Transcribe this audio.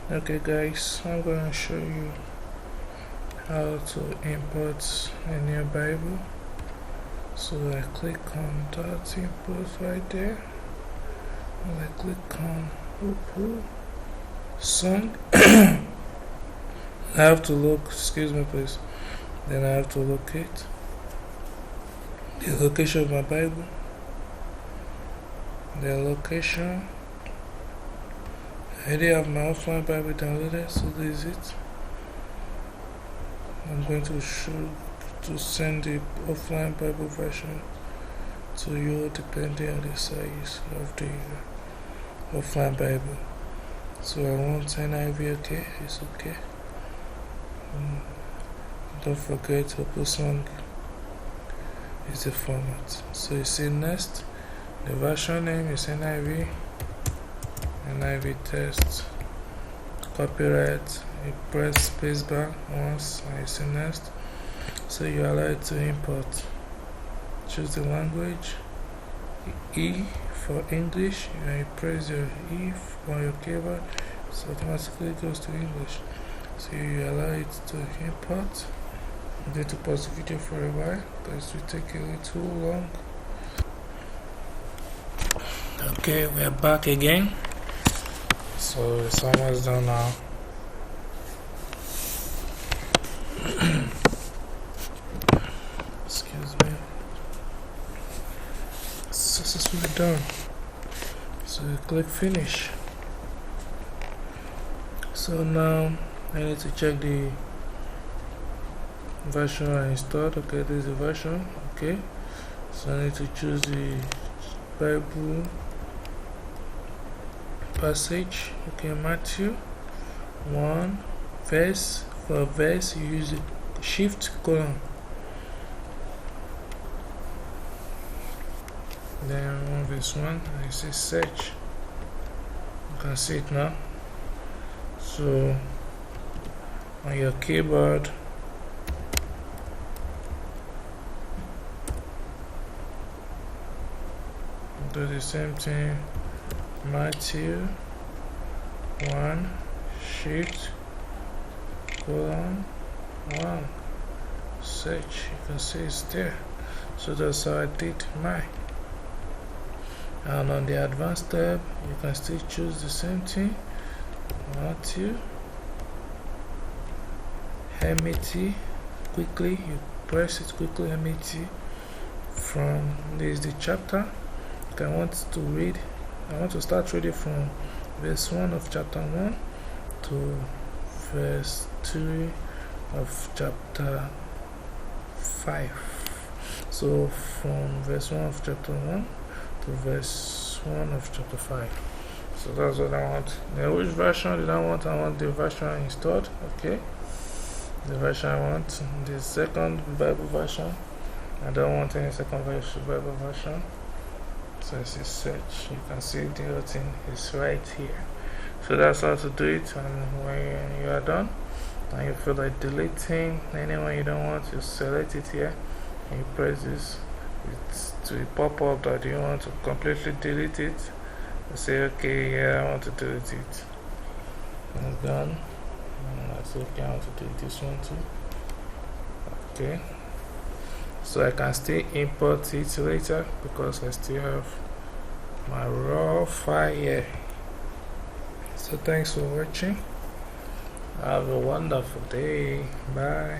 Okay guys, I'm going to show you how to import a new Bible. So I click on that import right there, and I click on Open Song. I have to look, excuse me please, then I have to locate the location of my Bible, the location. I already have my offline Bible downloaded, so this is it. I'm going to send the offline Bible version to you depending on the size of the offline Bible. So I want NIV, okay, it's okay. Don't forget Open Song is the format. So you see next, the version name is NIV test, copyright, you press spacebar once and you see next. So you are allowed to import. Choose the language, E for English, and you press your E on your keyboard, so automatically goes to English. So you allow it to import. I'm going to pause the video for a while because it will take a little long. Okay, we are back again. So it's almost done now. Excuse me. Successfully done. So you click finish. So now I need to check the version I installed. Okay, this is the version. Okay, so I need to choose the Bible passage. Okay, Matthew 1 verse. For verse you use the shift colon, then 1 verse 1 and you say search. You can see it now. So on your keyboard do the same thing. Matthew 1 shift colon 1 search. You can see it's there. So that's how I did mine. And on the advanced tab you can still choose the same thing. Matthew MAT, quickly you press it quickly, MAT. From this is the chapter. I want to start reading from verse 1 of chapter 1 to verse 3 of chapter 5. So from verse 1 of chapter 1 to verse 1 of chapter 5. So that's what I want. Now which version did I want? I want the version I installed. Okay, the version I want, the second Bible version. I don't want any second Bible version. So it's a search. You can see the whole thing is right here. So that's how to do it. And when you are done and you feel like deleting anyone you don't want, you select it here and you press this. It will pop up that you want to completely delete it. You say okay, yeah, I want to delete it. And it's done. And that's okay, I want to delete this one too. Okay. So I can still import it later because I still have my raw file here. So thanks for watching. Have a wonderful day. Bye.